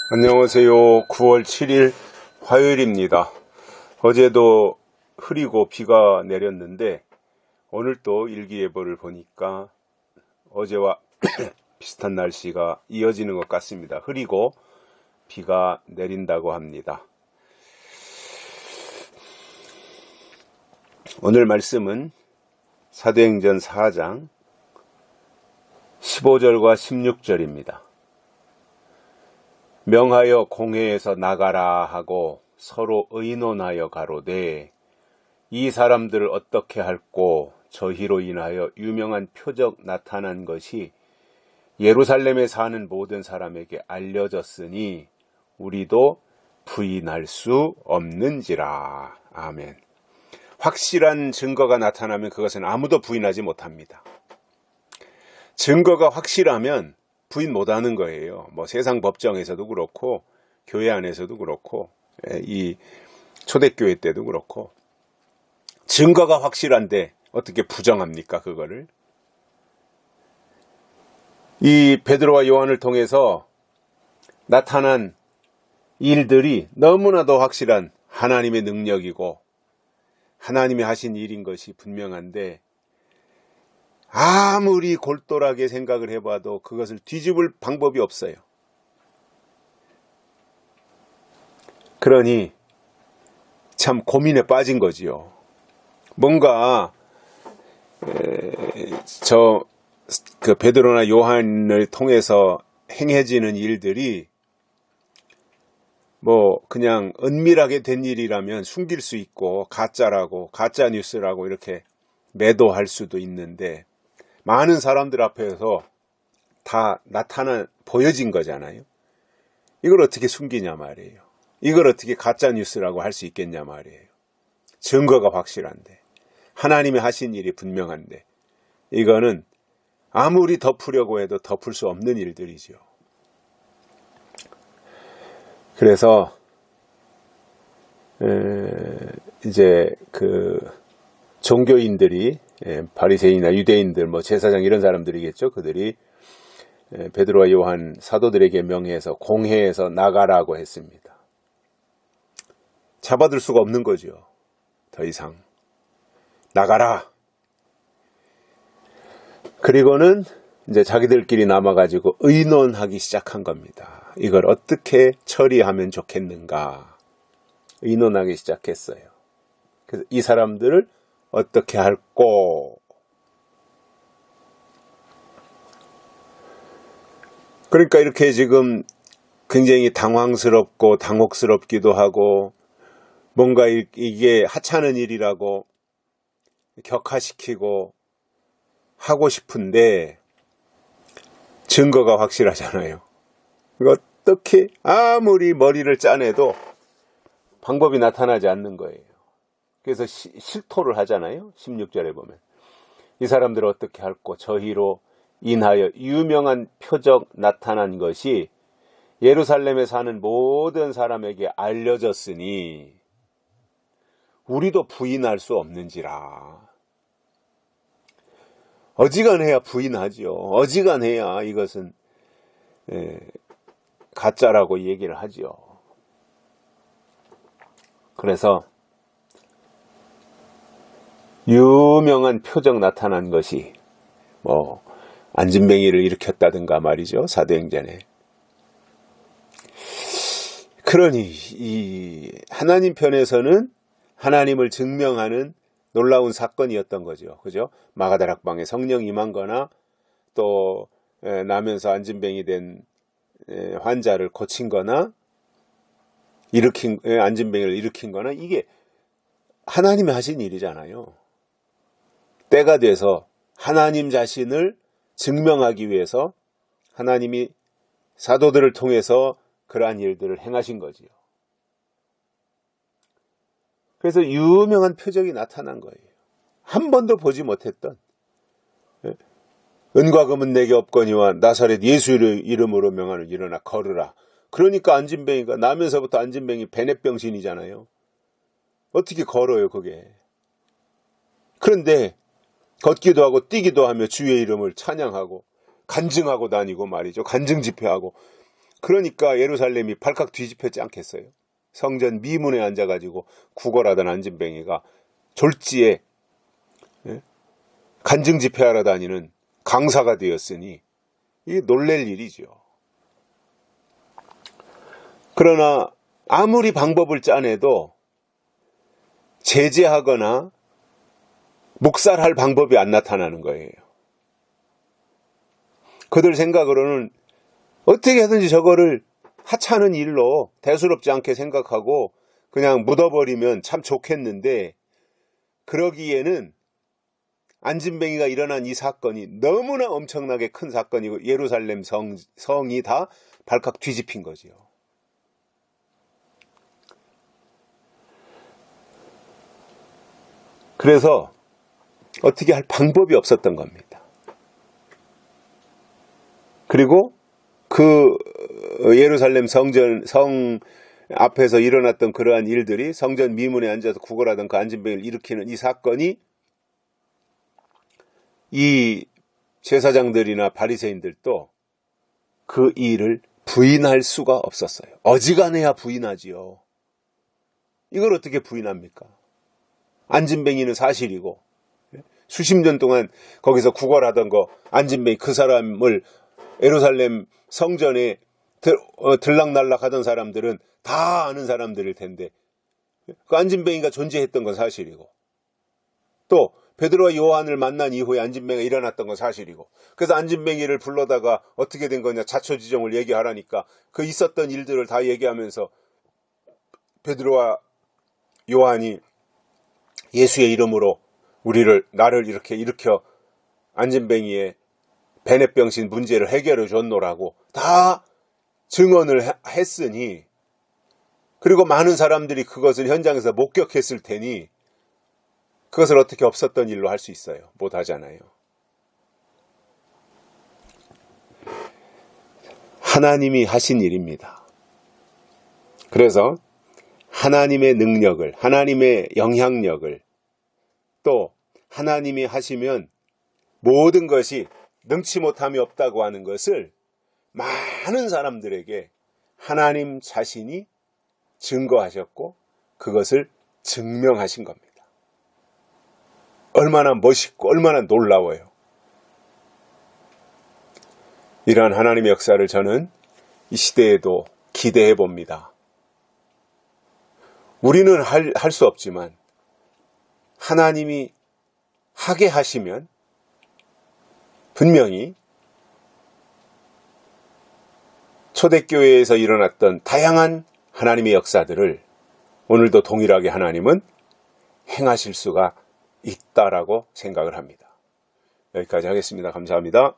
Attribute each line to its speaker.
Speaker 1: 안녕하세요. 9월 7일 화요일입니다. 어제도 흐리고 비가 내렸는데 오늘 또 일기예보를 보니까 어제와 비슷한 날씨가 이어지는 것 같습니다. 흐리고 비가 내린다고 합니다. 오늘 말씀은 사도행전 4장 15절과 16절입니다. 명하여 공회에서 나가라 하고 서로 의논하여 가로되 이 사람들을 어떻게 할꼬 저희로 인하여 유명한 표적 나타난 것이 예루살렘에 사는 모든 사람에게 알려졌으니 우리도 부인할 수 없는지라. 아멘. 확실한 증거가 나타나면 그것은 아무도 부인하지 못합니다. 증거가 확실하면 부인 못하는 거예요. 세상 법정에서도 그렇고 교회 안에서도 그렇고 이 초대교회 때도 그렇고 증거가 확실한데 어떻게 부정합니까? 그거를. 이 베드로와 요한을 통해서 나타난 일들이 너무나도 확실한 하나님의 능력이고 하나님이 하신 일인 것이 분명한데 아무리 골똘하게 생각을 해봐도 그것을 뒤집을 방법이 없어요. 그러니 참 고민에 빠진 거지요. 뭔가 그 베드로나 요한을 통해서 행해지는 일들이 그냥 은밀하게 된 일이라면 숨길 수 있고 가짜라고 가짜 뉴스라고 이렇게 매도할 수도 있는데 많은 사람들 앞에서 다 보여진 거잖아요. 이걸 어떻게 숨기냐 말이에요. 이걸 어떻게 가짜 뉴스라고 할 수 있겠냐 말이에요. 증거가 확실한데 하나님이 하신 일이 분명한데 이거는 아무리 덮으려고 해도 덮을 수 없는 일들이죠. 그래서 이제 그 종교인들이 바리새인이나 유대인들 제사장 이런 사람들이겠죠. 그들이 베드로와 요한 사도들에게 명해서 공회에서 나가라고 했습니다. 잡아둘 수가 없는 거죠. 더 이상 나가라. 그리고는 이제 자기들끼리 남아가지고 의논하기 시작한 겁니다. 이걸 어떻게 처리하면 좋겠는가 의논하기 시작했어요. 그래서 이 사람들을 어떻게 할꼬. 그러니까 이렇게 지금 굉장히 당황스럽고 당혹스럽기도 하고 뭔가 이게 하찮은 일이라고 격하시키고 하고 싶은데 증거가 확실하잖아요. 어떻게 아무리 머리를 짜내도 방법이 나타나지 않는 거예요. 그래서 실토를 하잖아요. 16절에 보면 이 사람들을 어떻게 할꼬 저희로 인하여 유명한 표적 나타난 것이 예루살렘에 사는 모든 사람에게 알려졌으니 우리도 부인할 수 없는지라. 어지간해야 부인하죠. 어지간해야 이것은 가짜라고 얘기를 하죠. 그래서 유명한 표적 나타난 것이 안진뱅이를 일으켰다든가 말이죠. 사도행전에. 그러니 이 하나님 편에서는 하나님을 증명하는 놀라운 사건이었던 거죠. 그죠? 마가다락방에 성령 임한 거나 또 나면서 안진뱅이 된 환자를 고친 거나 안진뱅이를 일으킨 거나 이게 하나님이 하신 일이잖아요. 때가 돼서 하나님 자신을 증명하기 위해서 하나님이 사도들을 통해서 그러한 일들을 행하신 거지요. 그래서 유명한 표적이 나타난 거예요. 한 번도 보지 못했던 은과 금은 내게 없거니와 나사렛 예수 이름으로 명하는 일어나 걸으라. 그러니까 안진뱅이가 나면서부터 안진뱅이 베넷병신이잖아요. 어떻게 걸어요 그게. 그런데 걷기도 하고 뛰기도 하며 주의 이름을 찬양하고 간증하고 다니고 말이죠. 간증 집회하고 그러니까 예루살렘이 발칵 뒤집혔지 않겠어요? 성전 미문에 앉아가지고 구걸하던 안진뱅이가 졸지에 간증 집회하러 다니는 강사가 되었으니 이게 놀랄 일이죠. 그러나 아무리 방법을 짜내도 제재하거나 묵살할 방법이 안 나타나는 거예요. 그들 생각으로는 어떻게 하든지 저거를 하찮은 일로 대수롭지 않게 생각하고 그냥 묻어버리면 참 좋겠는데, 그러기에는 안진뱅이가 일어난 이 사건이 너무나 엄청나게 큰 사건이고 예루살렘 성이 다 발칵 뒤집힌 거지요. 그래서 어떻게 할 방법이 없었던 겁니다. 그리고 그 예루살렘 성 앞에서 일어났던 그러한 일들이, 성전 미문에 앉아서 구걸하던 그 안진뱅이를 일으키는 이 사건이 이 제사장들이나 바리새인들도 그 일을 부인할 수가 없었어요. 어지간해야 부인하지요. 이걸 어떻게 부인합니까? 안진뱅이는 사실이고 수십 년 동안 거기서 구걸하던 거, 안진뱅이 그 사람을 예루살렘 성전에 들락날락 하던 사람들은 다 아는 사람들일 텐데 그 안진뱅이가 존재했던 건 사실이고, 또 베드로와 요한을 만난 이후에 안진뱅이가 일어났던 건 사실이고, 그래서 안진뱅이를 불러다가 어떻게 된 거냐 자초지종을 얘기하라니까 그 있었던 일들을 다 얘기하면서 베드로와 요한이 예수의 이름으로 나를 이렇게 일으켜 안진뱅이의 베넷병신 문제를 해결해 줬노라고 다 증언을 했으니, 그리고 많은 사람들이 그것을 현장에서 목격했을 테니 그것을 어떻게 없었던 일로 할 수 있어요? 못 하잖아요. 하나님이 하신 일입니다. 그래서 하나님의 능력을, 하나님의 영향력을, 또 하나님이 하시면 모든 것이 능치 못함이 없다고 하는 것을 많은 사람들에게 하나님 자신이 증거하셨고 그것을 증명하신 겁니다. 얼마나 멋있고 얼마나 놀라워요. 이러한 하나님의 역사를 저는 이 시대에도 기대해 봅니다. 우리는 할 수 없지만 하나님이 하게 하시면 분명히 초대교회에서 일어났던 다양한 하나님의 역사들을 오늘도 동일하게 하나님은 행하실 수가 있다라고 생각을 합니다. 여기까지 하겠습니다. 감사합니다.